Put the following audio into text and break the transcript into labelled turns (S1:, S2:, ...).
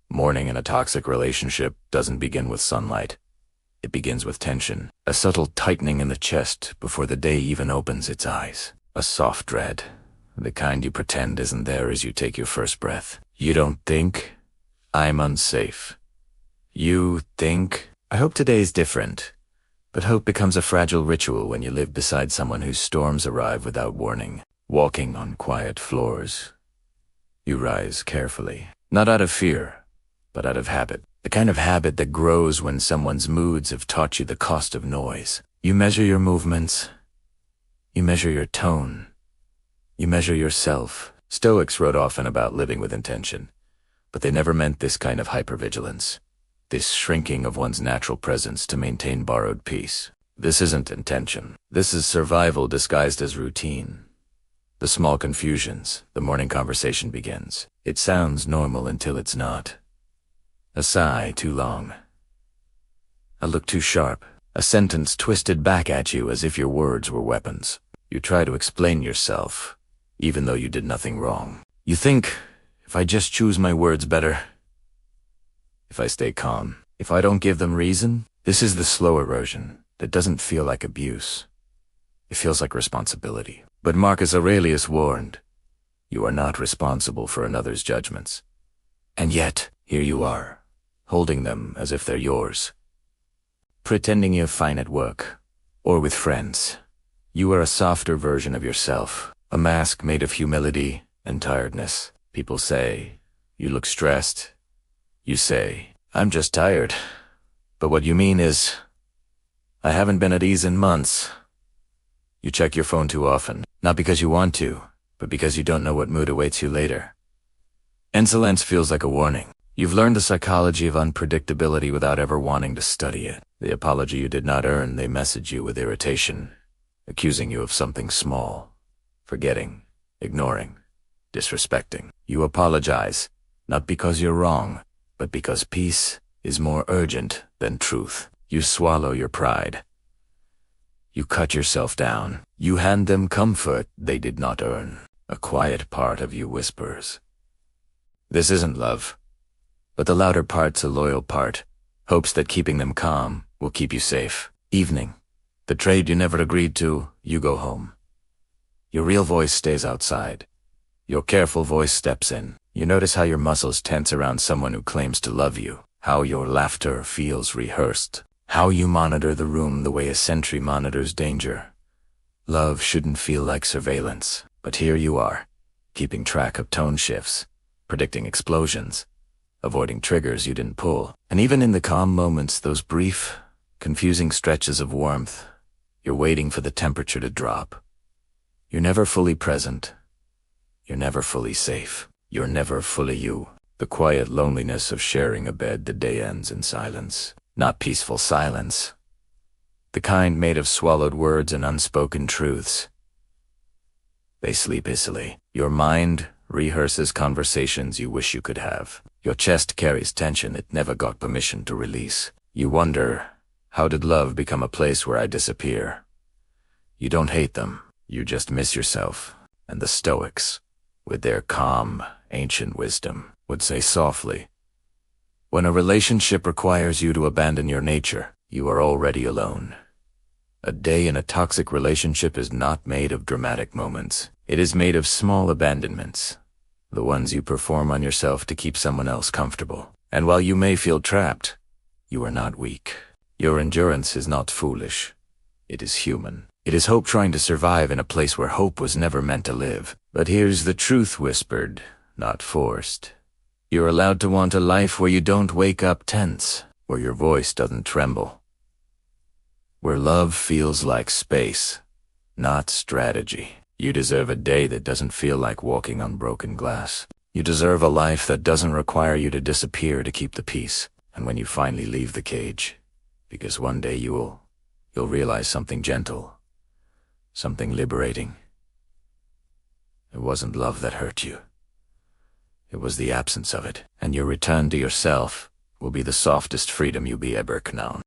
S1: Mourning in a toxic relationship doesn't begin with sunlight. It begins with tension, a subtle tightening in the chest before the day even opens its eyes. A soft dread, the kind you pretend isn't there as you take your first breath. You don't think, "I'm unsafe." You think, "I hope today's different." But hope becomes a fragile ritual when you live beside someone whose storms arrive without warning, walking on quiet floors. You rise carefully, not out of fear, but out of habit. The kind of habit that grows when someone's moods have taught you the cost of noise. You measure your movements. You measure your tone. You measure yourself. Stoics wrote often about living with intention, but they never meant this kind of hypervigilance, this shrinking of one's natural presence to maintain borrowed peace. This isn't intention. This is survival disguised as routine. The small confusions, the morning conversation begins. It sounds normal until it's not. A sigh too long. A look too sharp. A sentence twisted back at you as if your words were weapons. You try to explain yourself, even though you did nothing wrong. You think, if I just choose my words better, if I stay calm, if I don't give them reason. This is the slow erosion that doesn't feel like abuse. It feels like responsibility. But Marcus Aurelius warned, you are not responsible for another's judgments. And yet, here you are, holding them as if they're yours. Pretending you're fine at work, or with friends. You are a softer version of yourself, a mask made of humility and tiredness. People say, you look stressed. You say, I'm just tired. But what you mean is, I haven't been at ease in months. You check your phone too often, not because you want to, but because you don't know what mood awaits you later. Insolence feels like a warning. You've learned the psychology of unpredictability without ever wanting to study it. The apology you did not earn, they message you with irritation, accusing you of something small, forgetting, ignoring, disrespecting. You apologize, not because you're wrong, but because peace is more urgent than truth. You swallow your pride. You cut yourself down. You hand them comfort they did not earn. A quiet part of you whispers, this isn't love. But the louder part's a loyal part, hopes that keeping them calm will keep you safe. Evening. The trade you never agreed to, you go home. Your real voice stays outside. Your careful voice steps in. You notice how your muscles tense around someone who claims to love you, how your laughter feels rehearsed, how you monitor the room the way a sentry monitors danger. Love shouldn't feel like surveillance, but here you are, keeping track of tone shifts, predicting explosions, avoiding triggers you didn't pull. And even in the calm moments, those brief, confusing stretches of warmth, you're waiting for the temperature to drop. You're never fully present. You're never fully safe. You're never fully you. The quiet loneliness of sharing a bed the day ends in silence. Not peaceful silence. The kind made of swallowed words and unspoken truths. They sleep easily. Your mind rehearses conversations you wish you could have. Your chest carries tension it never got permission to release. You wonder, how did love become a place where I disappear? You don't hate them. You just miss yourself. And the Stoics, with their calm, ancient wisdom, would say softly, when a relationship requires you to abandon your nature, you are already alone. A day in a toxic relationship is not made of dramatic moments. It is made of small abandonments, the ones you perform on yourself to keep someone else comfortable. And while you may feel trapped, you are not weak. Your endurance is not foolish. It is human. It is hope trying to survive in a place where hope was never meant to live. But here's the truth whispered, not forced. You're allowed to want a life where you don't wake up tense, where your voice doesn't tremble, where love feels like space, not strategy. You deserve a day that doesn't feel like walking on broken glass. You deserve a life that doesn't require you to disappear to keep the peace. And when you finally leave the cage, because one day you'll realize something gentle, something liberating. It wasn't love that hurt you. It was the absence of it, and your return to yourself will be the softest freedom you'll be ever known.